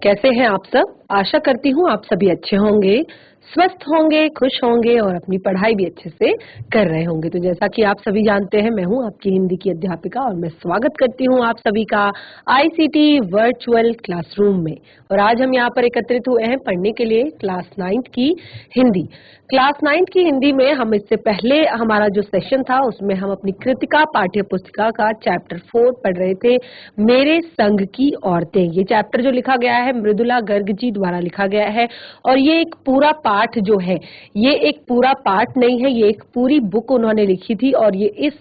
कैसे हैं आप सब? आशा करती हूँ आप सभी अच्छे होंगे, स्वस्थ होंगे, खुश होंगे और अपनी पढ़ाई भी अच्छे से कर रहे होंगे। तो जैसा कि आप सभी जानते हैं, मैं हूँ आपकी हिंदी की अध्यापिका और मैं स्वागत करती हूँ आप सभी का आईसीटी वर्चुअल क्लासरूम में। और आज हम यहाँ पर एकत्रित हुए हैं पढ़ने के लिए क्लास 9th की हिंदी। क्लास 9th की हिंदी में हम इससे पहले हमारा जो सेशन था उसमें हम अपनी कृतिका पाठ्य पुस्तिका का चैप्टर 4 पढ़ रहे थे, मेरे संग की औरतें। ये चैप्टर जो लिखा गया है मृदुला गर्ग जी द्वारा लिखा गया है और ये एक पूरा पाठ जो है, ये एक पूरा पाठ नहीं है, ये एक पूरी बुक उन्होंने लिखी थी और ये इस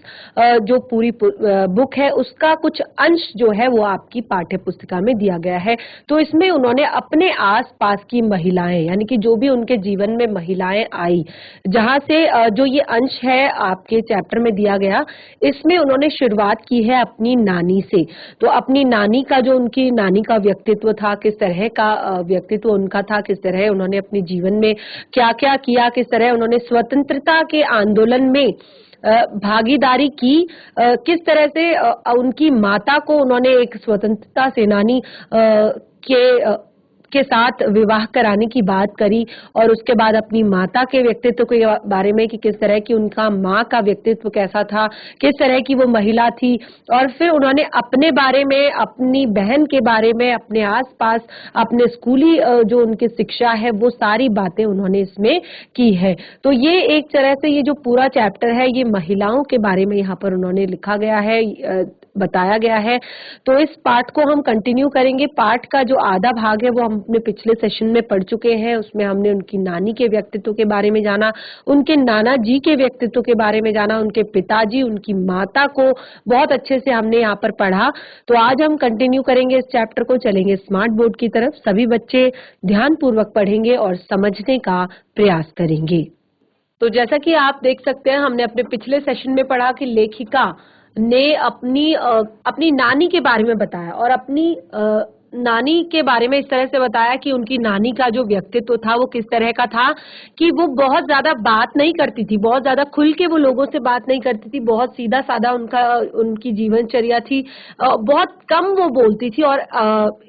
जो पूरी बुक है उसका कुछ अंश जो है वो आपकी पाठ्य पुस्तिका में दिया गया है। तो इसमें उन्होंने अपने आसपास की महिलाएं, यानी कि जो भी उनके जीवन में महिलाएं आई, जहां से जो ये अंश है आपके चैप्टर में दिया गया, इसमें उन्होंने शुरुआत की है अपनी नानी से। तो अपनी नानी का जो उनकी नानी का व्यक्तित्व था, किस तरह का व्यक्तित्व उनका था, किस तरह उन्होंने अपने जीवन में क्या क्या किया, किस तरह उन्होंने स्वतंत्रता के आंदोलन में भागीदारी की, किस तरह से उनकी माता को उन्होंने एक स्वतंत्रता सेनानी के साथ विवाह कराने की बात करी और उसके बाद अपनी माता के व्यक्तित्व के बारे में कि किस तरह की उनका माँ का व्यक्तित्व कैसा था, किस तरह की वो महिला थी। और फिर उन्होंने अपने बारे में, अपनी बहन के बारे में, अपने आसपास अपने स्कूली जो उनकी शिक्षा है वो सारी बातें उन्होंने इसमें की है। तो ये एक तरह से ये जो पूरा चैप्टर है ये महिलाओं के बारे में यहाँ पर उन्होंने लिखा गया है, बताया गया है। तो इस पाठ को हम कंटिन्यू करेंगे। पाठ का जो आधा भाग है वो हम अपने पिछले सेशन में पढ़ चुके हैं। उसमें हमने उनकी नानी के व्यक्तित्व के बारे में जाना, उनके नाना जी के व्यक्तित्व के बारे में जाना, उनके पिताजी, उनकी माता को बहुत अच्छे से हमने यहाँ पर पढ़ा। तो आज हम कंटिन्यू करेंगे इस चैप्टर को, चलेंगे स्मार्ट बोर्ड की तरफ। सभी बच्चे ध्यानपूर्वक पढ़ेंगे और समझने का प्रयास करेंगे। तो जैसा कि आप देख सकते हैं, हमने अपने पिछले सेशन में पढ़ा कि लेखिका ने अपनी नानी के बारे में बताया और अपनी नानी के बारे में इस तरह से बताया कि उनकी नानी का जो व्यक्तित्व था वो किस तरह का था कि वो बहुत ज्यादा बात नहीं करती थी, बहुत ज्यादा खुल के वो लोगों से बात नहीं करती थी, बहुत सीधा साधा उनकी जीवनचर्या थी, बहुत कम वो बोलती थी। और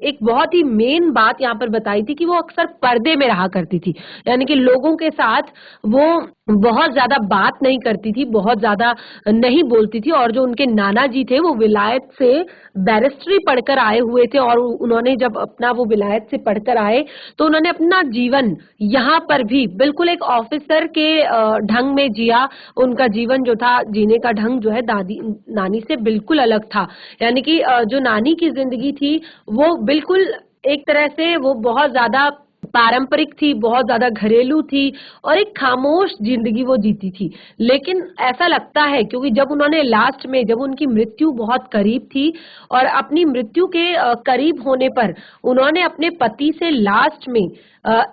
एक बहुत ही मेन बात यहाँ पर बताई थी कि वो अक्सर पर्दे में रहा करती थी, यानी कि लोगों के साथ वो बहुत ज्यादा बात नहीं करती थी, बहुत ज्यादा नहीं बोलती थी। और जो उनके नाना जी थे वो विलायत से बैरिस्ट्री पढ़कर आए हुए थे और उन्होंने जब अपना वो विलायत से पढ़कर आए तो उन्होंने अपना जीवन यहाँ पर भी बिल्कुल एक ऑफिसर के ढंग में जिया। उनका जीवन जो था, जीने का ढंग जो है दादी नानी से बिल्कुल अलग था। यानी कि जो नानी की जिंदगी थी वो बिल्कुल एक तरह से वो बहुत ज्यादा पारंपरिक थी, बहुत ज्यादा घरेलू थी और एक खामोश जिंदगी वो जीती थी। लेकिन ऐसा लगता है क्योंकि जब उन्होंने लास्ट में, जब उनकी मृत्यु बहुत करीब थी और अपनी मृत्यु के करीब होने पर उन्होंने अपने पति से लास्ट में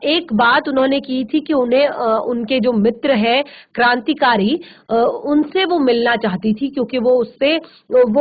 एक बात उन्होंने की थी कि उन्हें उनके जो मित्र है क्रांतिकारी, उनसे वो मिलना चाहती थी, क्योंकि वो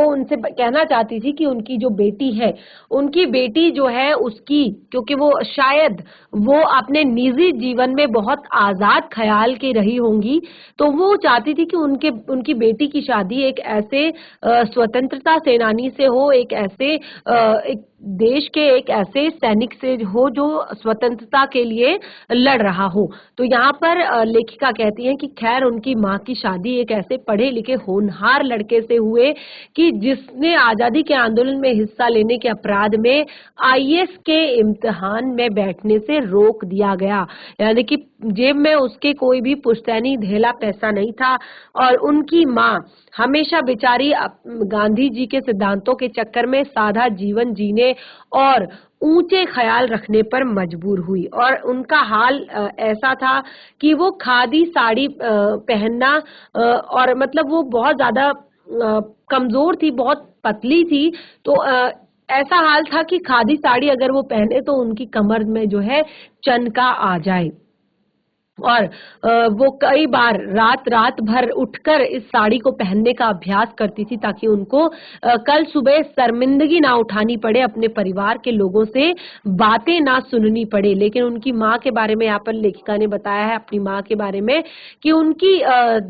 उनसे कहना चाहती थी कि उनकी जो बेटी है, उनकी बेटी जो है उसकी, क्योंकि वो शायद वो अपने निजी जीवन में बहुत आजाद ख्याल की रही होंगी, तो वो चाहती थी कि उनकी बेटी की शादी एक ऐसे स्वतंत्रता सेनानी से हो, एक ऐसे एक देश के एक ऐसे सैनिक से हो जो स्वतंत्रता के लिए लड़ रहा हो। तो यहाँ पर लेखिका कहती हैं कि खैर उनकी माँ की शादी एक ऐसे पढ़े लिखे होनहार लड़के से हुए कि जिसने आजादी के आंदोलन में हिस्सा लेने के अपराध में आईएएस के इम्तिहान में बैठने से रोक दिया गया। यानी कि जेब में उसके कोई भी पुश्तैनी धेला पैसा नहीं था और उनकी माँ हमेशा बेचारी गांधी जी के सिद्धांतों के चक्कर में सादा जीवन जीने और ऊंचे ख्याल रखने पर मजबूर हुई। और उनका हाल ऐसा था कि वो खादी साड़ी पहनना, और मतलब वो बहुत ज्यादा कमजोर थी, बहुत पतली थी। तो ऐसा हाल था कि खादी साड़ी अगर वो पहने तो उनकी कमर में जो है चनका आ जाए। और वो कई बार रात रात भर उठकर इस साड़ी को पहनने का अभ्यास करती थी ताकि उनको कल सुबह शर्मिंदगी ना उठानी पड़े, अपने परिवार के लोगों से बातें ना सुननी पड़े। लेकिन उनकी माँ के बारे में यहाँ पर लेखिका ने बताया है, अपनी माँ के बारे में, कि उनकी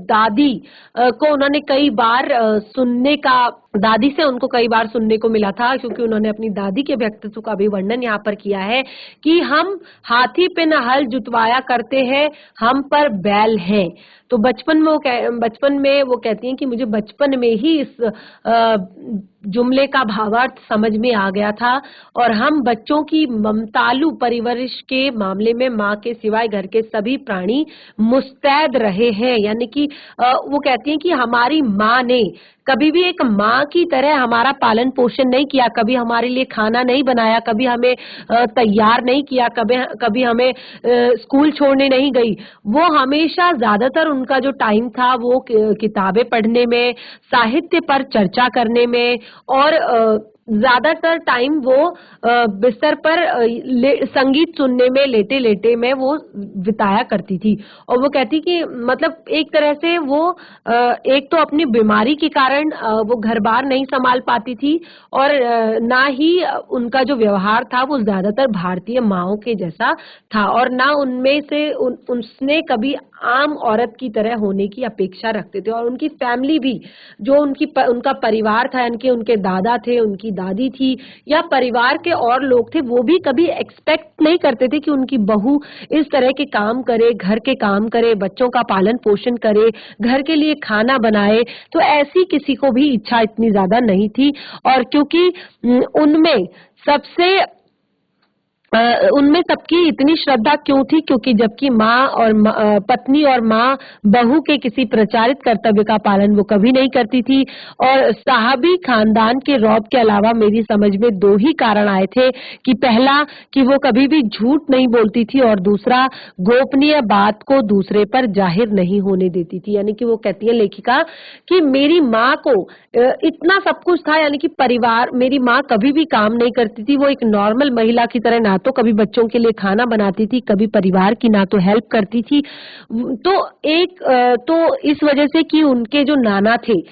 दादी को उन्होंने कई बार सुनने का दादी से उनको कई बार सुनने को मिला था, क्योंकि उन्होंने अपनी दादी के व्यक्तित्व का भी वर्णन यहाँ पर किया है कि हम हाथी पे न हल जुतवाया करते हैं, हम पर बैल हैं। तो बचपन में वो कहती हैं कि मुझे बचपन में ही इस जुमले का भावार्थ समझ में आ गया था, और हम बच्चों की ममतालु परवरिश के मामले में माँ के सिवाय घर के सभी प्राणी मुस्तैद रहे हैं। यानी कि वो कहती हैं कि हमारी माँ ने कभी भी एक माँ की तरह हमारा पालन पोषण नहीं किया, कभी हमारे लिए खाना नहीं बनाया, कभी हमें तैयार नहीं किया, कभी हमें स्कूल छोड़ने नहीं गई। वो हमेशा ज्यादातर उनका जो टाइम था वो किताबें पढ़ने में, साहित्य पर चर्चा करने में, और ज्यादातर टाइम वो बिस्तर पर संगीत सुनने में, लेटे लेटे में वो बिताया करती थी। और वो कहती कि मतलब एक तरह से वो एक तो अपनी बीमारी के कारण वो घर बार नहीं संभाल पाती थी, और ना ही उनका जो व्यवहार था वो ज्यादातर भारतीय माँओं के जैसा था, और ना उनमें से उसने कभी आम औरत की तरह होने की अपेक्षा रखते थे। और उनकी फैमिली भी, जो उनका परिवार था, यानी कि उनके दादा थे, उनकी दादी थी, या परिवार के और लोग थे, वो भी कभी एक्सपेक्ट नहीं करते थे कि उनकी बहू इस तरह के काम करे, घर के काम करे, बच्चों का पालन पोषण करे, घर के लिए खाना बनाए। तो ऐसी किसी को भी इच्छा इतनी ज्यादा नहीं थी। और क्योंकि उनमें सबसे उनमें सबकी इतनी श्रद्धा क्यों थी? क्योंकि जबकि पत्नी और माँ बहू के किसी प्रचारित कर्तव्य का पालन वो कभी नहीं करती थी। और साहबी खानदान के रौब के अलावा मेरी समझ में दो ही कारण आए थे कि पहला कि वो कभी भी झूठ नहीं बोलती थी, और दूसरा गोपनीय बात को दूसरे पर जाहिर नहीं होने देती थी। यानी कि वो कहती है लेखिका कि मेरी माँ को इतना सब कुछ था, यानी कि परिवार, मेरी माँ कभी भी काम नहीं करती थी, वो एक नॉर्मल महिला की तरह ना तो कभी बच्चों के लिए खाना बनाती थी, कभी परिवार की ना तो हेल्प करती थी। तो इस वजह से कि उनके जो नाना थे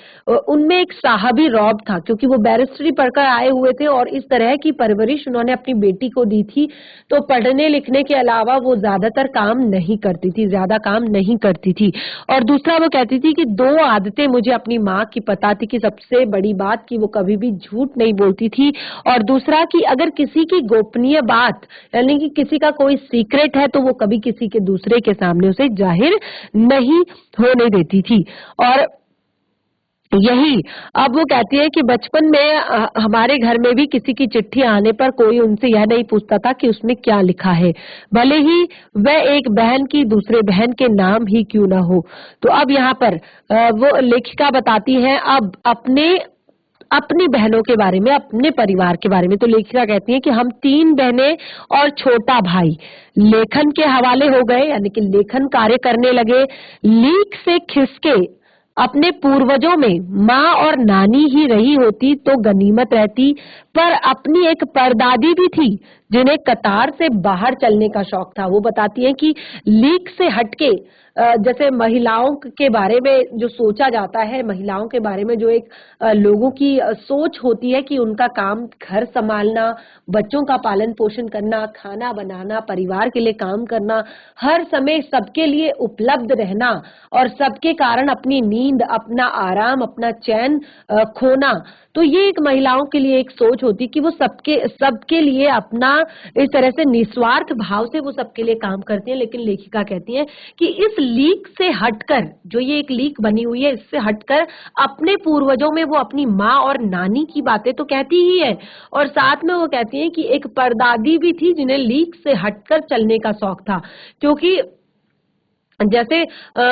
उनमें एक साहबी रौब था, क्योंकि वो बैरिस्ट्री पढ़कर आए हुए थे, और इस तरह की परवरिश उन्होंने अपनी बेटी को दी थी। तो पढ़ने लिखने के अलावा वो ज्यादातर काम नहीं करती थी, ज्यादा काम नहीं करती थी। और दूसरा वो कहती थी कि दो आदतें मुझे अपनी माँ की पता थी, कि सबसे बड़ी बात कि वो कभी भी झूठ नहीं बोलती थी, और दूसरा कि अगर किसी की गोपनीय बात, यानी कि किसी का कोई सीक्रेट है, तो वो कभी किसी के दूसरे के सामने उसे जाहिर नहीं होने देती थी। और यही अब वो कहती है कि बचपन में हमारे घर में भी किसी की चिट्ठी आने पर कोई उनसे यह नहीं पूछता था कि उसमें क्या लिखा है, भले ही वह एक बहन की दूसरे बहन के नाम ही क्यों ना हो। तो अब यहाँ पर वो लेखिका बताती है अब अपनी बहनों के बारे में, अपने परिवार के बारे में। तो लेखिका कहती है कि हम 3 बहनें और छोटा भाई लेखन के हवाले हो गए, यानी कि लेखन कार्य करने लगे। लीक से खिसके अपने पूर्वजों में माँ और नानी ही रही होती तो गनीमत रहती, पर अपनी एक परदादी भी थी जिन्हें कतार से बाहर चलने का शौक था। वो बताती हैं कि लीक से हटके जैसे महिलाओं के बारे में जो सोचा जाता है, महिलाओं के बारे में जो एक लोगों की सोच होती है कि उनका काम घर संभालना, बच्चों का पालन पोषण करना, खाना बनाना, परिवार के लिए काम करना, हर समय सबके लिए उपलब्ध रहना, और सबके कारण अपनी नींद, अपना आराम, अपना चैन खोना। तो ये एक महिलाओं के लिए एक सोच होती कि वो सबके लिए अपना इस तरह से निस्वार्थ भाव से वो सबके लिए काम करती हैं। लेकिन लेखिका कहती है कि इस लीक से हटकर, जो ये एक लीक बनी हुई है, इससे हटकर अपने पूर्वजों में वो अपनी माँ और नानी की बातें तो कहती ही है, और साथ में वो कहती है कि एक परदादी भी थी जिन्हें लीक से हटकर चलने का शौक था। क्योंकि जैसे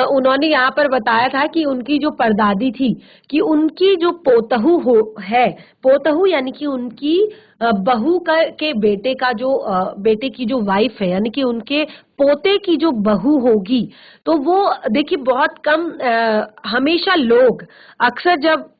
उन्होंने यहाँ पर बताया था कि उनकी जो परदादी थी, कि उनकी जो पोतहू यानी कि उनकी बहू के बेटे का जो बेटे की जो वाइफ है, यानी कि उनके पोते की जो बहू होगी, तो वो देखिए बहुत कम हमेशा लोग अक्सर जब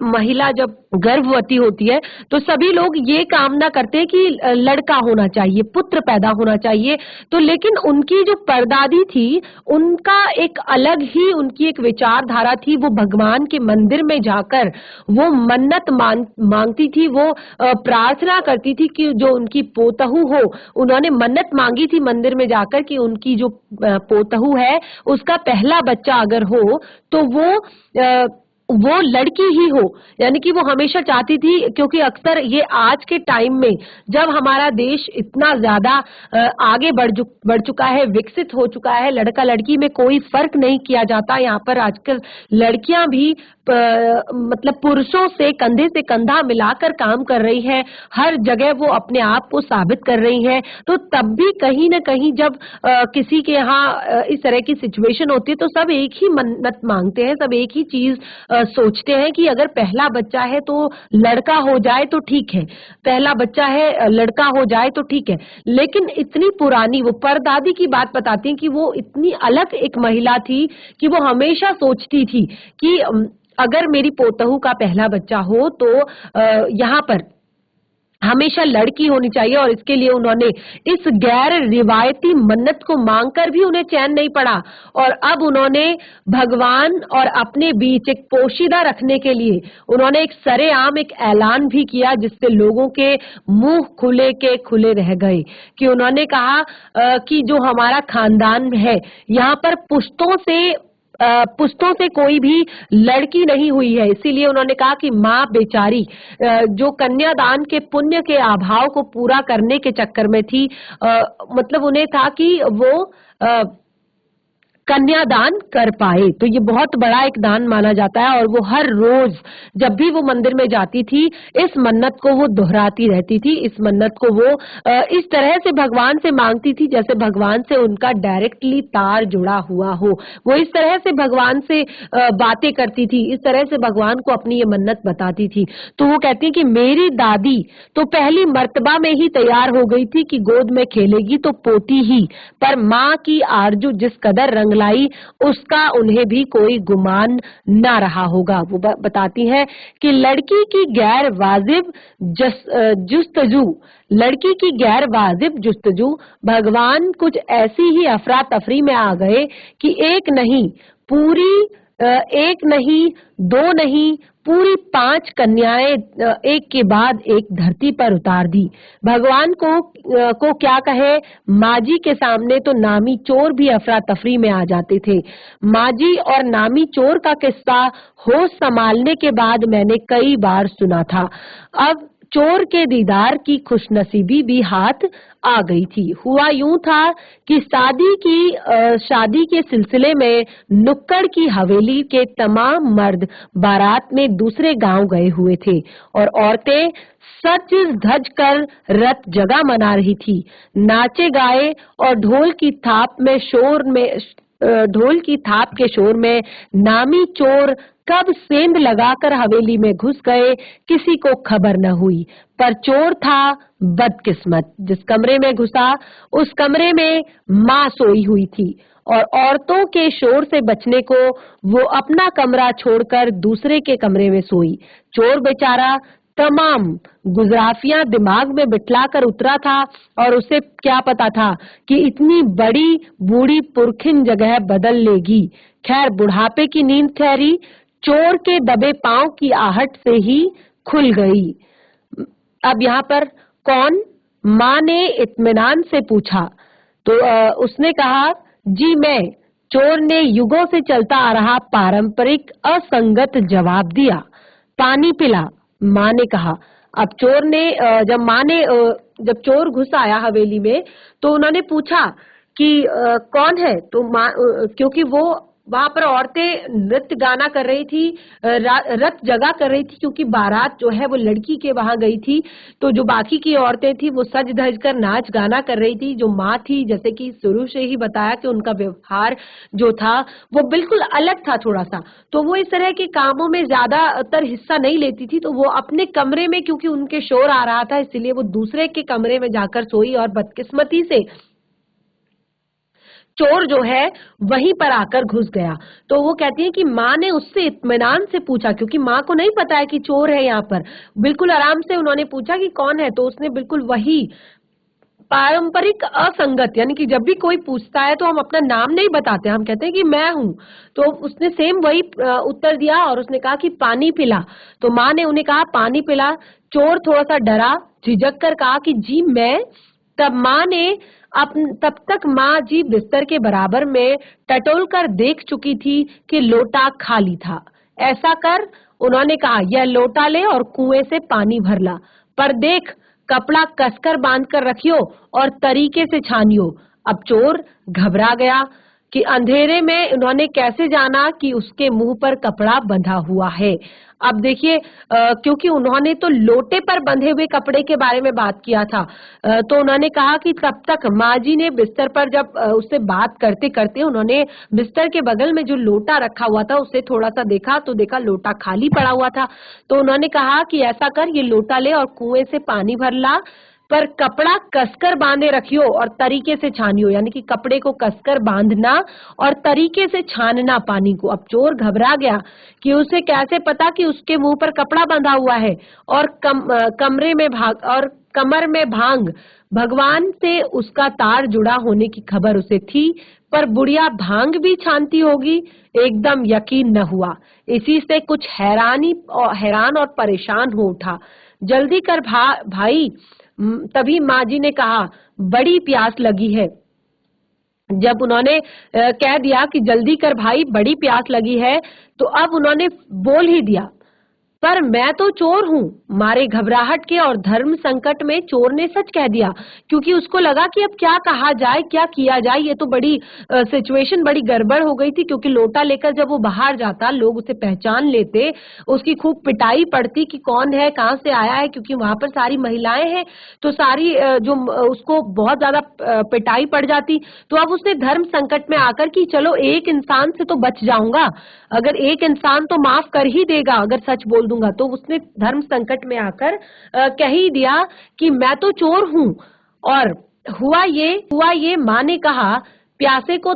महिला जब गर्भवती होती है तो सभी लोग ये कामना करते हैं कि लड़का होना चाहिए, पुत्र पैदा होना चाहिए। तो लेकिन उनकी जो परदादी थी, उनका एक अलग ही उनकी एक विचारधारा थी। वो भगवान के मंदिर में जाकर वो मन्नत मांगती थी, वो प्रार्थना करती थी कि जो उनकी पोतहू हो, उन्होंने मन्नत मांगी थी मंदिर में जाकर कि उनकी जो पोतहू है उसका पहला बच्चा अगर हो तो वो वो लड़की ही हो, यानी कि वो हमेशा चाहती थी, क्योंकि अक्सर ये आज के टाइम में जब हमारा देश इतना ज्यादा आगे बढ़ चुका है, विकसित हो चुका है, लड़का लड़की में कोई फर्क नहीं किया जाता। यहाँ पर आजकल लड़कियां भी मतलब पुरुषों से कंधा मिलाकर काम कर रही है, हर जगह वो अपने आप को साबित कर रही है। तो तब भी कहीं न कहीं जब किसी के यहाँ इस तरह की सिचुएशन होती है तो सब एक ही मन्नत मांगते हैं, सब एक ही चीज सोचते हैं कि अगर पहला बच्चा है तो लड़का हो जाए तो ठीक है, पहला बच्चा है लड़का हो जाए तो ठीक है। लेकिन इतनी पुरानी वो परदादी की बात बताती हैं कि वो इतनी अलग एक महिला थी कि वो हमेशा सोचती थी कि अगर मेरी पोतहू का पहला बच्चा हो तो यहाँ पर हमेशा लड़की होनी चाहिए, और इसके लिए उन्होंने इस गैर रिवायती मन्नत को मांगकर भी उन्हें चैन नहीं पड़ा। और अब उन्होंने भगवान और अपने बीच एक पोशीदा रखने के लिए उन्होंने एक सरेआम एक ऐलान भी किया, जिससे लोगों के मुंह खुले के खुले रह गए कि उन्होंने कहा कि जो हमारा खानदान है यहाँ पर पुश्तों से कोई भी लड़की नहीं हुई है। इसीलिए उन्होंने कहा कि माँ बेचारी जो कन्यादान के पुण्य के अभाव को पूरा करने के चक्कर में थी, मतलब उन्हें था कि वो कन्यादान कर पाए। तो ये बहुत बड़ा एक दान माना जाता है, और वो हर रोज जब भी वो मंदिर में जाती थी इस मन्नत को वो दोहराती रहती थी। इस मन्नत को वो इस तरह से भगवान से मांगती थी जैसे भगवान से उनका डायरेक्टली तार जुड़ा हुआ हो। वो इस तरह से भगवान से बातें करती थी, इस तरह से भगवान को अपनी ये मन्नत बताती थी। तो वो कहती है कि मेरी दादी तो पहली मर्तबा में ही तैयार हो गई थी कि गोद में खेलेगी तो पोती ही, पर माँ की आरजू जिस कदर रंग लाई उसका उन्हें भी कोई गुमान ना रहा होगा। वो बताती है कि लड़की की गैर वाजिब जुस्तजू लड़की की गैर वाजिब जुस्तजू भगवान कुछ ऐसी ही अफरा तफरी में आ गए कि एक नहीं दो नहीं पूरी 5 कन्याएं एक के बाद एक धरती पर उतार दी। भगवान को क्या कहे, माजी के सामने तो नामी चोर भी अफरा तफरी में आ जाते थे। माजी और नामी चोर का किस्सा होश संभालने के बाद मैंने कई बार सुना था। अब चोर के दीदार की खुशनसीबी भी हाथ आ गई थी। हुआ यूं था कि शादी के सिलसिले में नुक्कड़ की हवेली के तमाम मर्द बारात में दूसरे गांव गए हुए थे, और औरतें सज धज कर रत जगह मना रही थी। नाचे गाए और ढोल की थाप के शोर में नामी चोर कब सेंध लगाकर हवेली में घुस गए किसी को खबर न हुई। पर चोर था बदकिस्मत, जिस कमरे में घुसा उस कमरे में माँ सोई हुई थी, और औरतों के शोर से बचने को वो अपना कमरा छोड़कर दूसरे के कमरे में सोई। चोर बेचारा तमाम गुजराफियां दिमाग में बिठला कर उतरा था, और उसे क्या पता था कि इतनी बड़ी बूढ़ी पुरखिन जगह बदल लेगी। खैर बुढ़ापे की नींद ठहरी चोर के दबे पांव की आहट से ही खुल गई। अब यहाँ पर कौन? माँ ने इत्मीनान से पूछा। तो उसने कहा, जी मैं। चोर ने युगों से चलता आ रहा पारंपरिक असंगत जवाब दिया। पानी पिला, माँ ने कहा। अब चोर ने जब चोर घुस आया हवेली में तो उन्होंने पूछा कि कौन है? तो माँ, क्योंकि वो वहां पर औरतें नृत्य गाना कर रही थी, रत जगा कर रही थी, क्योंकि बारात जो है वो लड़की के वहां गई थी। तो जो बाकी की औरतें थी वो सज धज कर नाच गाना कर रही थी। जो माँ थी, जैसे कि शुरू से ही बताया कि उनका व्यवहार जो था वो बिल्कुल अलग था थोड़ा सा, तो वो इस तरह के कामों में ज्यादातर हिस्सा नहीं लेती थी। तो वो अपने कमरे में, क्योंकि उनके शोर आ रहा था, इसलिए वो दूसरे के कमरे में जाकर सोई, और बदकिस्मती से चोर जो है वहीं पर आकर घुस गया। तो वो कहती है कि माँ ने उससे इत्मीनान से पूछा, क्योंकि माँ को नहीं पता है कि चोर है यहाँ पर। बिल्कुल आराम से उन्होंने पूछा कि कौन है, तो उसने बिल्कुल वही पारंपरिक असंगत, यानी कि जब भी कोई पूछता है तो हम अपना नाम नहीं बताते, हम कहते हैं कि मैं हूँ। तो उसने सेम वही उत्तर दिया, और उसने कहा कि पानी पिला। तो माँ ने उन्हें कहा पानी पिला। चोर थोड़ा सा डरा, झिझक कर कहा कि जी मैं। तब तक माँ जी बिस्तर के बराबर में टटोल कर देख चुकी थी कि लोटा खाली था। ऐसा कर, उन्होंने कहा, यह लोटा ले और कुएं से पानी भर ला, पर देख कपड़ा कसकर बांध कर रखियो और तरीके से छानियो। अब चोर घबरा गया कि अंधेरे में उन्होंने कैसे जाना कि उसके मुंह पर कपड़ा बंधा हुआ है। अब देखिए, क्योंकि उन्होंने तो लोटे पर बंधे हुए कपड़े के बारे में बात किया था, तो उन्होंने कहा कि तब तक माँ जी ने बिस्तर पर जब उससे बात करते करते उन्होंने बिस्तर के बगल में जो लोटा रखा हुआ था उसे थोड़ा सा देखा, तो देखा लोटा खाली पड़ा हुआ था। तो उन्होंने कहा कि ऐसा कर, ये लोटा ले और कुएं से पानी भर ला, पर कपड़ा कसकर बांधे रखियो और तरीके से छानियो, यानी कि कपड़े को कसकर बांधना और तरीके से छानना पानी को। अब चोर घबरा गया कि उसे कैसे पता कि उसके मुंह पर कपड़ा बंधा हुआ है और कमर में भांग, भगवान से उसका तार जुड़ा होने की खबर उसे थी, पर बुढ़िया भांग भी छानती होगी, एकदम यकीन न हुआ। इसी से कुछ हैरान और परेशान हो उठा। जल्दी कर भाई। तभी माँ जी ने कहा, बड़ी प्यास लगी है। जब उन्होंने कह दिया कि जल्दी कर भाई, बड़ी प्यास लगी है, तो अब उन्होंने बोल ही दिया, पर मैं तो चोर हूँ। मारे घबराहट के और धर्म संकट में चोर ने सच कह दिया, क्योंकि उसको लगा कि अब क्या कहा जाए, क्या किया जाए। ये तो बड़ी सिचुएशन बड़ी गड़बड़ हो गई थी, क्योंकि लोटा लेकर जब वो बाहर जाता लोग उसे पहचान लेते, उसकी खूब पिटाई पड़ती कि कौन है, कहाँ से आया है, क्योंकि वहां पर सारी महिलाएं हैं, तो सारी उसको बहुत ज्यादा पिटाई पड़ जाती। तो अब उसने धर्म संकट में आकर कि चलो एक इंसान से तो बच जाऊंगा, अगर एक इंसान तो माफ कर ही देगा अगर सच बोल दूंगा, तो उसने धर्म संकट में आकर कह ही दिया कि मैं तो चोर हूँ। और हुआ ये माँ ने कहा, प्यासे को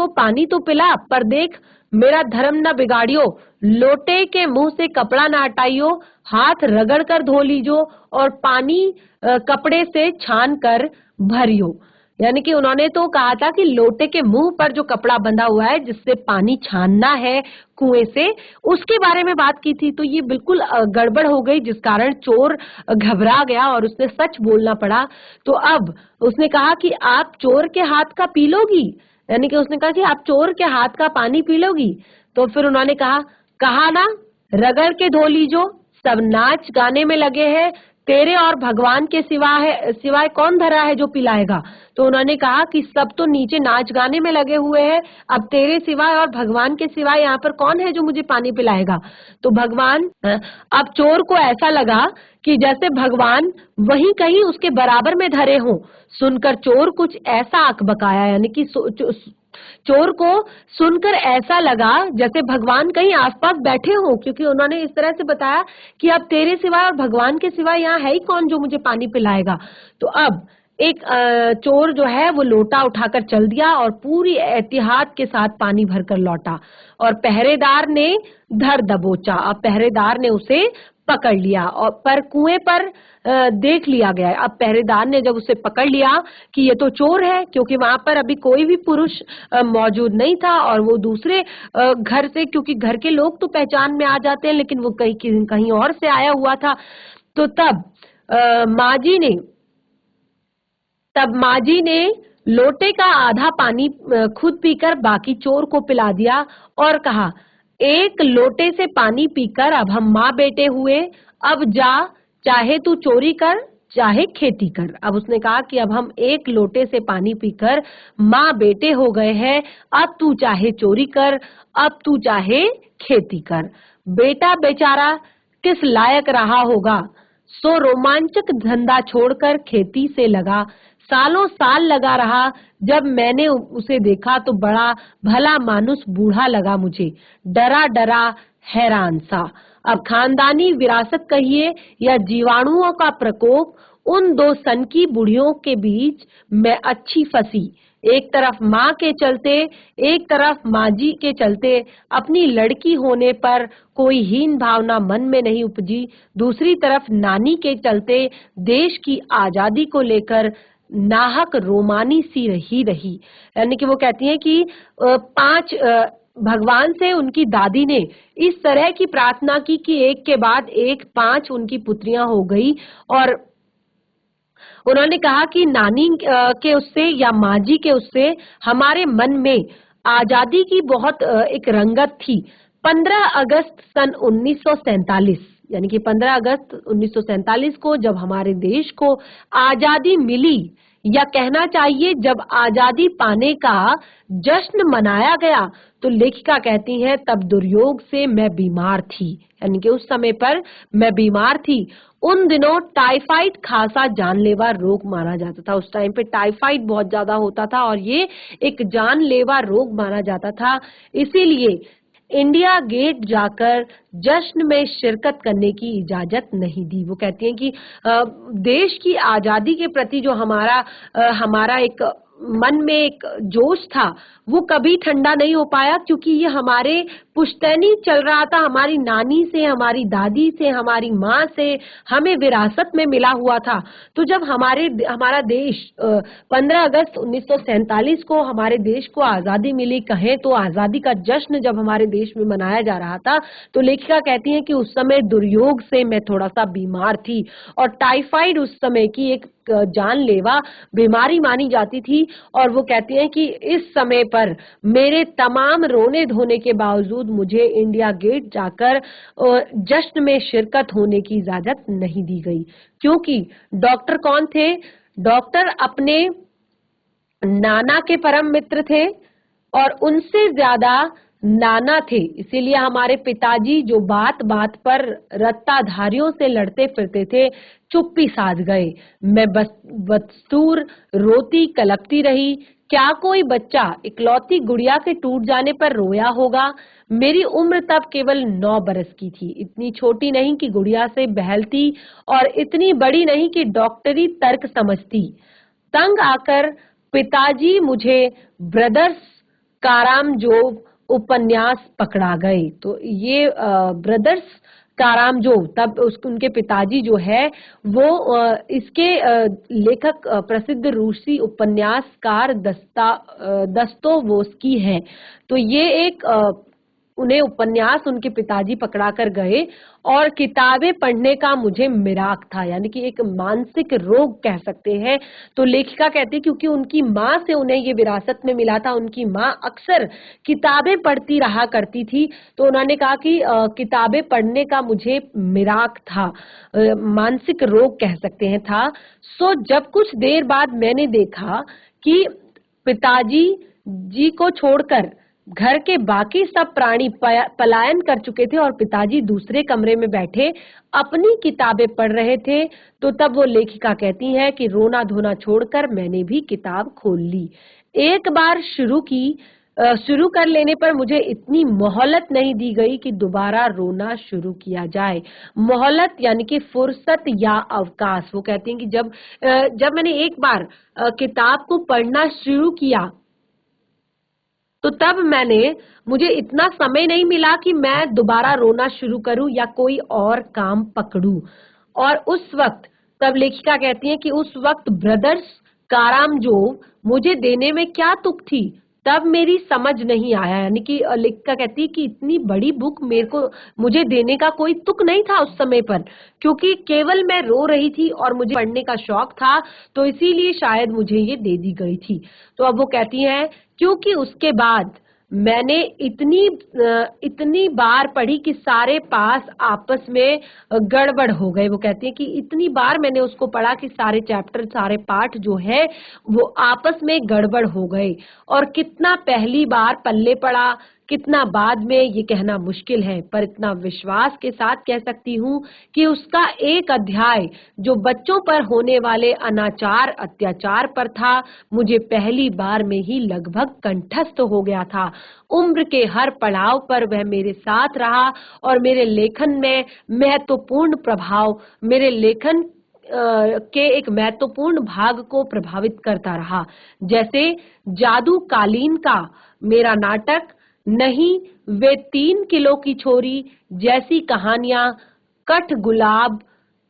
पानी तो पिला, पर देख मेरा धर्म न बिगाड़ियो, लोटे के मुंह से कपड़ा न हटाइयो, हाथ रगड़ कर धो लीजो और पानी कपड़े से छान कर भरियो। यानी कि उन्होंने तो कहा था कि लोटे के मुंह पर जो कपड़ा बंधा हुआ है जिससे पानी छानना है कुएं से, उसके बारे में बात की थी। तो ये बिल्कुल गड़बड़ हो गई, जिस कारण चोर घबरा गया और उसने सच बोलना पड़ा। तो अब उसने कहा कि आप चोर के हाथ का पी लोगी, यानी कि उसने कहा कि आप चोर के हाथ का पानी पी लोगी। तो फिर उन्होंने कहा ना, रगड़ के धो लीजो, सब नाच गाने में लगे हैं, तेरे और भगवान के सिवाय कौन धरा है जो पिलाएगा। तो उन्होंने कहा कि सब तो नीचे नाच गाने में लगे हुए हैं, अब तेरे सिवाय और भगवान के सिवाय यहाँ पर कौन है जो मुझे पानी पिलाएगा। तो अब चोर को ऐसा लगा कि जैसे भगवान वहीं कहीं उसके बराबर में धरे हों। सुनकर चोर कुछ ऐसा अकबकाया, यानी कि चोर को सुनकर ऐसा लगा जैसे भगवान कहीं आसपास बैठे हों, क्योंकि उन्होंने इस तरह से बताया कि अब तेरे सिवाय और भगवान के सिवाय यहाँ है ही कौन जो मुझे पानी पिलाएगा। तो अब एक चोर जो है वो लोटा उठाकर चल दिया और पूरी एहतियात के साथ पानी भरकर लौटा, और पहरेदार ने धर दबोचा। अब पहरेदार ने उसे पकड़ लिया और पर कुएं पर देख लिया गया। अब पहरेदार ने जब उसे पकड़ लिया कि ये तो चोर है, क्योंकि वहां पर अभी कोई भी पुरुष मौजूद नहीं था, और वो दूसरे घर से, क्योंकि घर के लोग तो पहचान में आ जाते हैं, लेकिन वो कहीं और से आया हुआ था। तो तब माँ जी ने लोटे का आधा पानी खुद पीकर बाकी चोर को पिला दिया और कहा, एक लोटे से पानी पीकर अब हम माँ बेटे हुए, अब जा, चाहे तू चोरी कर चाहे खेती कर। अब उसने कहा कि अब हम एक लोटे से पानी पीकर माँ बेटे हो गए हैं, अब तू चाहे चोरी कर, अब तू चाहे खेती कर। बेटा बेचारा किस लायक रहा होगा, सो रोमांचक धंधा छोड़कर खेती से लगा। सालों साल लगा रहा, जब मैंने उसे देखा तो बड़ा भला मानुस बूढ़ा लगा मुझे, डरा डरा हैरान सा। अब खानदानी विरासत कहिए या जीवाणुओं का प्रकोप, उन दो सनकी बुढ़ियों के बीच मैं अच्छी फंसी। एक तरफ माँ के चलते, एक तरफ माँ जी के चलते अपनी लड़की होने पर कोई हीन भावना मन में नहीं उपजी, दूसरी तरफ नानी के चलते देश की आजादी को लेकर नाहक रोमानी सी रही। यानी कि वो कहती हैं कि भगवान से उनकी दादी ने इस तरह की प्रार्थना की कि एक के बाद एक 5 उनकी पुत्रियां हो गई, और उन्होंने कहा कि नानी के उससे या माँ जी के उससे हमारे मन में आजादी की बहुत एक रंगत थी, 15 अगस्त सन 1947 यानी कि 15 अगस्त 1947 को जब हमारे देश को आजादी मिली, या कहना चाहिए जब आजादी पाने का जश्न मनाया गया, तो लेखिका कहती हैं तब दुर्योग से मैं बीमार थी, यानी कि उस समय पर मैं बीमार थी। उन दिनों टाइफाइड खासा जानलेवा रोग माना जाता था। उस टाइम पे टाइफाइड बहुत ज्यादा होता था और ये एक जानलेवा रोग माना जाता था। इसीलिए इंडिया गेट जाकर जश्न में शिरकत करने की इजाजत नहीं दी। वो कहती हैं कि देश की आजादी के प्रति जो हमारा एक मन में एक जोश था, वो कभी ठंडा नहीं हो पाया, क्योंकि ये हमारे पुश्तैनी चल रहा था, हमारी नानी से, हमारी दादी से, हमारी माँ से हमें विरासत में मिला हुआ था। तो जब हमारा देश 15 अगस्त 1947 को हमारे देश को आजादी मिली, कहें तो आजादी का जश्न जब हमारे देश में मनाया जा रहा था, तो लेखिका कहती हैं कि उस समय दुर्योग से मैं थोड़ा सा बीमार थी और टाइफाइड उस समय की एक जानलेवा बीमारी मानी जाती थी। और वो कहती हैं कि इस समय पर मेरे तमाम रोने धोने के बावजूद मुझे इंडिया गेट जाकर जश्न में शिरकत होने की इजाजत नहीं दी गई, क्योंकि डॉक्टर कौन थे? डॉक्टर अपने नाना के परम मित्र थे और उनसे ज्यादा नाना थे। इसीलिए हमारे पिताजी जो बात बात पर रत्ताधारियों से लड़ते फिरते थे, चुप्पी साध गए। मैं बस बदस्तूर रोती कलपती रही। क्या कोई बच्चा इकलौती गुड़िया के टूट जाने पर रोया होगा? मेरी उम्र तब केवल 9 बरस की थी, इतनी छोटी नहीं कि गुड़िया से बहलती और इतनी बड़ी नहीं कि डॉक्टरी तर्क समझती। तंग आकर पिताजी मुझे ब्रदर्स कारामजोव उपन्यास पकड़ा गए। तो ये ब्रदर्स कारामजोव, तब उनके पिताजी जो है वो इसके लेखक प्रसिद्ध रूसी उपन्यासकार दस्तोवस्की हैं। तो ये एक उन्हें उपन्यास उनके पिताजी पकड़ा कर गए और किताबें पढ़ने का मुझे मिराक था, यानी कि एक मानसिक रोग कह सकते हैं। तो लेखिका कहती है क्योंकि उनकी माँ से उन्हें ये विरासत में मिला था, उनकी माँ अक्सर किताबें पढ़ती रहा करती थी, तो उन्होंने कहा कि किताबें पढ़ने का मुझे मिराक था, मानसिक रोग कह सकते हैं था। सो जब कुछ देर बाद मैंने देखा कि पिताजी जी को छोड़कर घर के बाकी सब प्राणी पलायन कर चुके थे और पिताजी दूसरे कमरे में बैठे अपनी किताबें पढ़ रहे थे, तो तब वो लेखिका कहती है कि रोना धोना छोड़कर मैंने भी किताब खोल ली। एक बार शुरू कर लेने पर मुझे इतनी मोहलत नहीं दी गई कि दोबारा रोना शुरू किया जाए। मोहलत यानी कि फुर्सत या अवकाश। वो कहती हैं कि जब मैंने एक बार किताब को पढ़ना शुरू किया, तो तब मुझे इतना समय नहीं मिला कि मैं दोबारा रोना शुरू करूं या कोई और काम पकड़ूं। और उस वक्त, तब लेखिका कहती है कि उस वक्त ब्रदर्स कारामजोव मुझे देने में क्या तुक थी, तब मेरी समझ नहीं आया। यानी कि लेखिका कहती है कि इतनी बड़ी बुक मुझे देने का कोई तुक नहीं था उस समय पर, क्योंकि केवल मैं रो रही थी और मुझे पढ़ने का शौक था, तो इसीलिए शायद मुझे ये दे दी गई थी। तो अब वो कहती हैं क्योंकि उसके बाद मैंने इतनी बार पढ़ी कि सारे पास आपस में गड़बड़ हो गए। वो कहती है कि इतनी बार मैंने उसको पढ़ा कि सारे चैप्टर, सारे पाठ जो है वो आपस में गड़बड़ हो गए, और कितना पहली बार पल्ले पड़ा, कितना बाद में ये कहना मुश्किल है, पर इतना विश्वास के साथ कह सकती हूँ कि उसका एक अध्याय जो बच्चों पर होने वाले अनाचार अत्याचार पर था, मुझे पहली बार में ही लगभग कंठस्थ हो गया था। उम्र के हर पड़ाव पर वह मेरे साथ रहा और मेरे लेखन में महत्वपूर्ण प्रभाव, मेरे लेखन के एक महत्वपूर्ण भाग को प्रभावित करता रहा। जैसे जादू कालीन का मेरा नाटक नहीं, वे 3 किलो की छोरी जैसी कहानियां, कठ गुलाब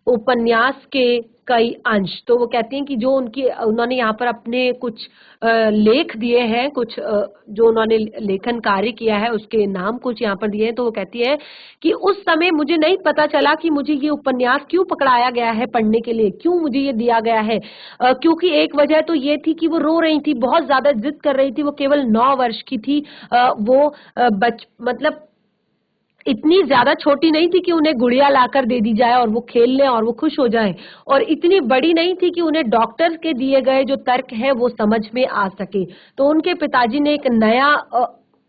उपन्यास के कई अंश। तो वो कहती हैं कि जो उन्होंने यहाँ पर अपने कुछ लेख दिए हैं, कुछ जो उन्होंने लेखन कार्य किया है उसके नाम कुछ यहाँ पर दिए हैं। तो वो कहती है कि उस समय मुझे नहीं पता चला कि मुझे ये उपन्यास क्यों पकड़ाया गया है पढ़ने के लिए, क्यों मुझे ये दिया गया है। क्योंकि एक वजह तो ये थी कि वो रो रही थी, बहुत ज्यादा जिद कर रही थी, वो केवल 9 वर्ष की थी। वो मतलब इतनी ज्यादा छोटी नहीं थी कि उन्हें गुड़िया लाकर दे दी जाए और वो खेल लें और वो खुश हो जाएं, और इतनी बड़ी नहीं थी कि उन्हें डॉक्टर के दिए गए जो तर्क है वो समझ में आ सके। तो उनके पिताजी ने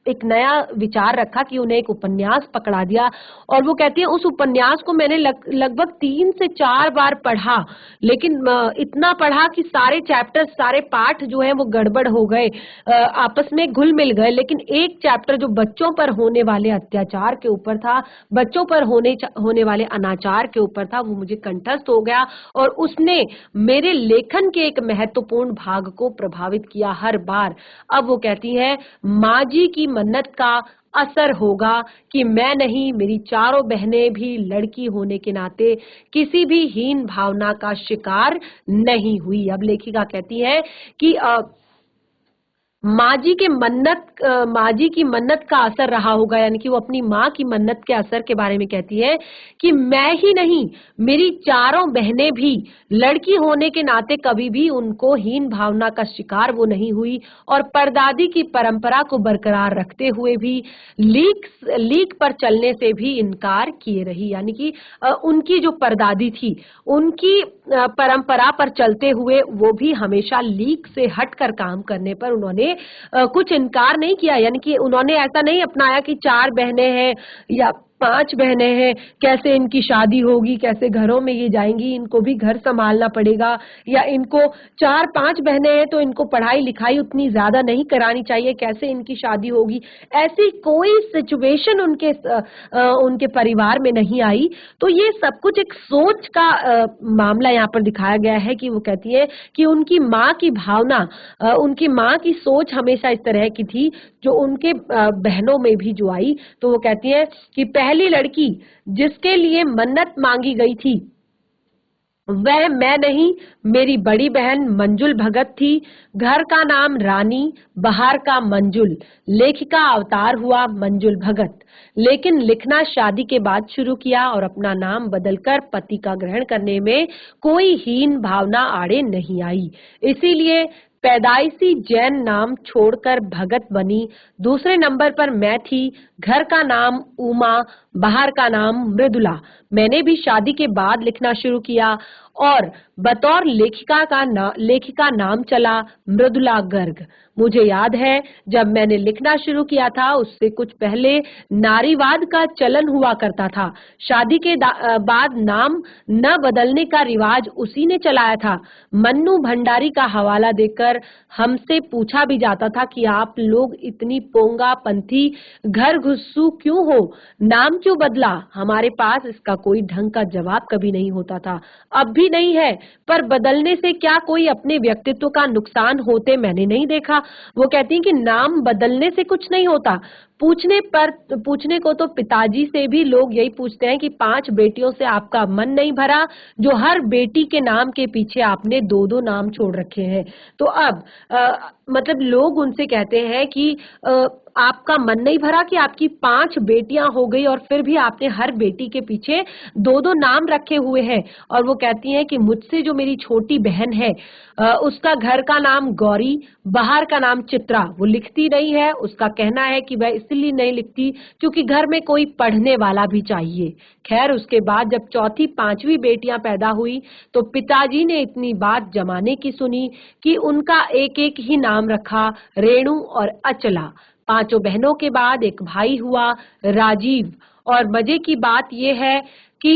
एक नया विचार रखा कि उन्हें एक उपन्यास पकड़ा दिया, और वो कहती है उस उपन्यास को मैंने लगभग 3 से 4 बार पढ़ा, लेकिन इतना पढ़ा कि सारे चैप्टर, सारे पाठ जो है वो गड़बड़ हो गए, आपस में घुल मिल गए। लेकिन एक चैप्टर जो बच्चों पर होने वाले अत्याचार के ऊपर था, बच्चों पर होने वाले अनाचार के ऊपर था, वो मुझे कंठस्थ हो गया, और उसने मेरे लेखन के एक महत्वपूर्ण भाग को प्रभावित किया हर बार। अब वो कहती है माँ जी की मन्नत का असर होगा कि मैं नहीं, मेरी चारों बहनें भी लड़की होने के नाते किसी भी हीन भावना का शिकार नहीं हुई। अब लेखिका कहती है कि माँ जी की मन्नत का असर रहा होगा, यानी कि वो अपनी माँ की मन्नत के असर के बारे में कहती है कि मैं ही नहीं, मेरी चारों बहनें भी लड़की होने के नाते कभी भी उनको हीन भावना का शिकार वो नहीं हुई, और परदादी की परंपरा को बरकरार रखते हुए भी लीक पर चलने से भी इनकार किए रही। यानी कि उनकी जो परदादी थी, उनकी परंपरा पर चलते हुए वो भी हमेशा लीक से हटकर काम करने पर उन्होंने कुछ इनकार नहीं किया। यानी कि उन्होंने ऐसा नहीं अपनाया कि 4 बहनें हैं या 5 बहनें हैं, कैसे इनकी शादी होगी, कैसे घरों में ये जाएंगी, इनको भी घर संभालना पड़ेगा, या इनको 4-5 बहनें हैं तो इनको पढ़ाई लिखाई उतनी ज्यादा नहीं करानी चाहिए, कैसे इनकी शादी होगी। ऐसी कोई सिचुएशन उनके परिवार में नहीं आई। तो ये सब कुछ एक सोच का मामला यहाँ पर दिखाया गया है कि वो कहती है कि उनकी माँ की भावना, उनकी माँ की सोच हमेशा इस तरह की थी, जो उनके बहनों में भी जो आई। तो वो कहती है कि पहली लड़की जिसके लिए मन्नत मांगी गई थी वह मैं नहीं, मेरी बड़ी बहन मंजुल भगत थी। घर का नाम रानी, बाहर का मंजुल। लेखिका अवतार हुआ मंजुल भगत, लेकिन लिखना शादी के बाद शुरू किया और अपना नाम बदलकर पति का ग्रहण करने में कोई हीन भावना आड़े नहीं आई। इसीलिए पैदाइशी जैन नाम छोड़कर भगत बनी। दूसरे नंबर पर मैं थी। घर का नाम उमा, बाहर का नाम मृदुला। मैंने भी शादी के बाद लिखना शुरू किया और बतौर लेखिका नाम चला मृदुला गर्ग। मुझे याद है जब मैंने लिखना शुरू किया था उससे कुछ पहले नारीवाद का चलन हुआ करता था। शादी के बाद नाम न बदलने का रिवाज उसी ने चलाया था। मन्नू भंडारी का हवाला देकर हमसे पूछा भी जाता था कि आप लोग इतनी पोंगा पंथी घर घुस्सू क्यों हो, नाम क्यों बदला। हमारे पास इसका कोई ढंग का जवाब कभी नहीं होता था, अब भी नहीं है, पर बदलने से क्या कोई अपने व्यक्तित्व का नुकसान होते मैंने नहीं देखा। वो कहती हैं कि नाम बदलने से कुछ नहीं होता। पूछने को तो पिताजी से भी लोग यही पूछते हैं कि 5 बेटियों से आपका मन नहीं भरा, जो हर बेटी के नाम के पीछे आपने 2-2 नाम छोड़ रखे हैं। तो अब मतलब लोग उनसे कहते हैं कि आपका मन नहीं भरा कि आपकी 5 बेटियां हो गई और फिर भी आपने हर बेटी के पीछे 2-2 नाम रखे हुए हैं। और वो कहती हैं कि मुझसे जो मेरी छोटी बहन है, उसका घर का नाम गौरी, बाहर का नाम चित्रा। वो लिखती नहीं है, उसका कहना है कि वह इसलिए नहीं लिखती क्योंकि घर में कोई पढ़ने वाला भी चाहिए। खैर उसके बाद जब चौथी 5वीं बेटियां पैदा हुई तो पिताजी ने इतनी बात जमाने की सुनी कि उनका एक एक ही नाम रखा, रेणु और अचला। 5 बहनों के बाद एक भाई हुआ, राजीव। और मजे की बात यह है कि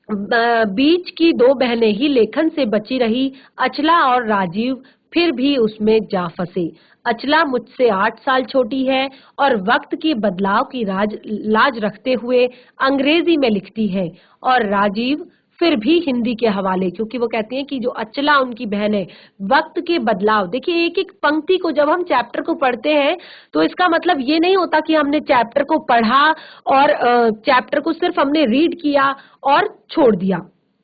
बीच की 2 बहनें ही लेखन से बची रही, अचला और राजीव फिर भी उसमें जा फंसे। अचला मुझसे 8 साल छोटी है और वक्त की बदलाव की लाज रखते हुए अंग्रेजी में लिखती है, और राजीव फिर भी हिंदी के हवाले, क्योंकि वो कहती हैं कि जो अचला उनकी बहन है, वक्त के बदलाव, देखिए एक एक पंक्ति को जब हम चैप्टर को पढ़ते हैं तो इसका मतलब ये नहीं होता कि हमने चैप्टर को पढ़ा और चैप्टर को सिर्फ हमने रीड किया और छोड़ दिया।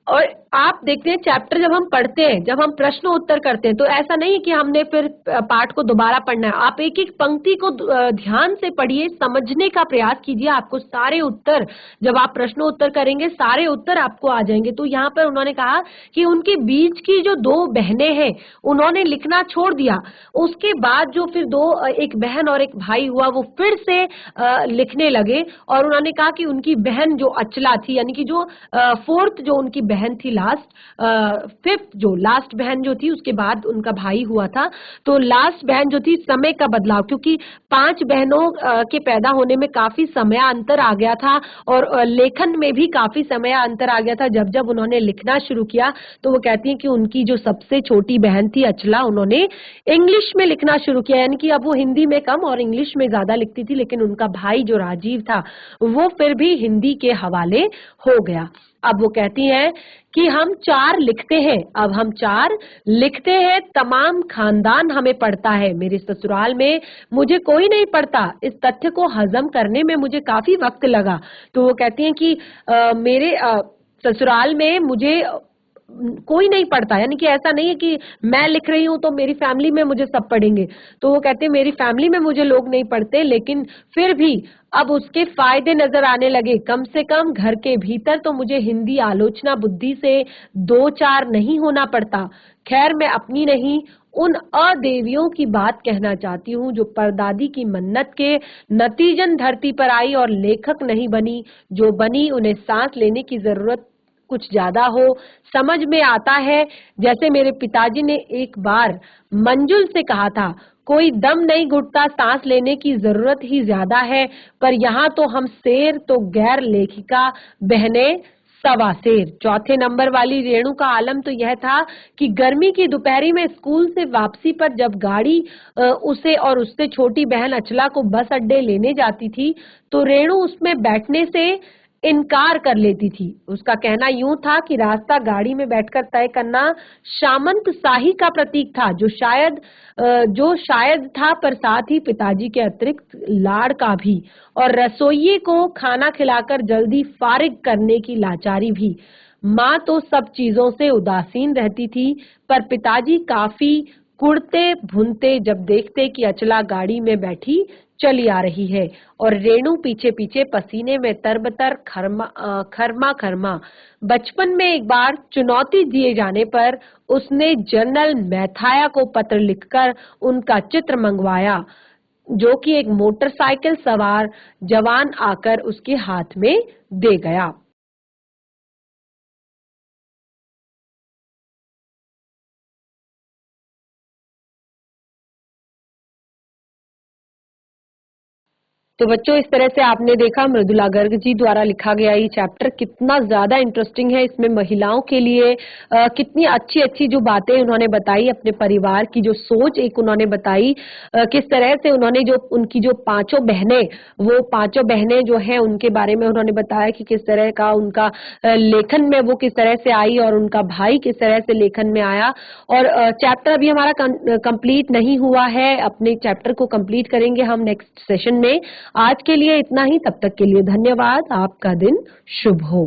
और आप देखते हैं चैप्टर जब हम पढ़ते हैं, जब हम प्रश्न उत्तर करते हैं, तो ऐसा नहीं है कि हमने फिर पाठ को दोबारा पढ़ना है। आप एक-एक पंक्ति को ध्यान से पढ़िए, समझने का प्रयास कीजिए, आपको सारे उत्तर, जब आप प्रश्न उत्तर करेंगे, सारे उत्तर आपको आ जाएंगे। तो यहाँ पर उन्होंने कहा कि उनके बीच की जो 2 बहनें हैं, उन्होंने लिखना छोड़ दिया। उसके बाद जो फिर 2 एक बहन और एक भाई हुआ, वो फिर से लिखने लगे और उन्होंने कहा कि उनकी बहन जो अचला थी, यानी कि जो 4th जो उनकी बहन थी, लास्ट 5th जो लास्ट बहन जो थी, उसके बाद उनका भाई हुआ था। तो लास्ट बहन जो थी, समय का बदलाव, क्योंकि 5 बहनों के पैदा होने में काफी समय अंतर आ गया था और लेखन में भी काफी समय अंतर आ गया था। जब जब उन्होंने लिखना शुरू किया, तो वो कहती हैं कि उनकी जो सबसे छोटी बहन थी अचला, उन्होंने इंग्लिश में लिखना शुरू किया, यानी कि अब वो हिंदी में कम और इंग्लिश में ज्यादा लिखती थी, लेकिन उनका भाई जो राजीव था, वो फिर भी हिंदी के हवाले हो गया। अब वो कहती हैं कि हम 4 लिखते हैं, अब हम 4 लिखते हैं, तमाम खानदान हमें पढ़ता है, मेरे ससुराल में मुझे कोई नहीं पढ़ता। इस तथ्य को हजम करने में मुझे काफी वक्त लगा। तो वो कहती हैं कि मेरे ससुराल में मुझे कोई नहीं पढ़ता, यानी कि ऐसा नहीं है कि मैं लिख रही हूँ तो मेरी फैमिली में मुझे सब पढ़ेंगे। तो वो कहते हैं मेरी फैमिली में मुझे लोग नहीं पढ़ते, लेकिन फिर भी अब उसके फायदे नजर आने लगे। कम से कम घर के भीतर तो मुझे हिंदी आलोचना बुद्धि से 2-4 नहीं होना पड़ता। खैर, मैं अपनी नहीं, उन अदेवियों की बात कहना चाहती हूँ जो परदादी की मन्नत के नतीजन धरती पर आई और लेखक नहीं बनी। जो बनी, उन्हें सांस लेने की जरूरत कुछ ज्यादा हो। समझ में आता है, जैसे मेरे पिताजी ने एक बार मंजुल से कहा था, कोई दम नहीं घुटता, सांस लेने की जरूरत ही ज्यादा है। पर यहाँ तो हम शेर, तो गैर लेखिका बहने सवा शेर। चौथे नंबर वाली रेणु का आलम तो यह था कि गर्मी की दोपहरी में स्कूल से वापसी पर जब गाड़ी उसे और उससे छोटी बहन अचला को बस अड्डे लेने जाती थी, तो रेणु उसमें बैठने से इनकार कर लेती थी। उसका कहना यूं था कि रास्ता गाड़ी में बैठकर तय करना सामंत शाही का प्रतीक था, जो शायद था, पर साथ ही पिताजी के अतिरिक्त लाड़ का भी, और रसोइये को खाना खिलाकर जल्दी फारिग करने की लाचारी भी। माँ तो सब चीजों से उदासीन रहती थी, पर पिताजी काफी कुड़ते भुनते जब देखते कि अचला गाड़ी में बैठी चली आ रही है और रेणु पीछे पीछे पसीने में तरबतर, खरमा खरमा। बचपन में एक बार चुनौती दिए जाने पर उसने जनरल मैथाया को पत्र लिखकर उनका चित्र मंगवाया, जो कि एक मोटरसाइकिल सवार जवान आकर उसके हाथ में दे गया। तो बच्चों, इस तरह से आपने देखा मृदुला गर्ग जी द्वारा लिखा गया ये चैप्टर कितना ज्यादा इंटरेस्टिंग है। इसमें महिलाओं के लिए कितनी अच्छी अच्छी जो बातें उन्होंने बताई, अपने परिवार की जो सोच एक उन्होंने बताई, किस तरह से उन्होंने जो उनकी जो 5 बहनें, वो 5 बहनें जो हैं उनके बारे में उन्होंने बताया कि किस तरह का उनका लेखन में वो किस तरह से आई और उनका भाई किस तरह से लेखन में आया। और चैप्टर अभी हमारा कंप्लीट नहीं हुआ है, अपने चैप्टर को कंप्लीट करेंगे हम नेक्स्ट सेशन में। आज के लिए इतना ही, तब तक के लिए धन्यवाद। आपका दिन शुभ हो।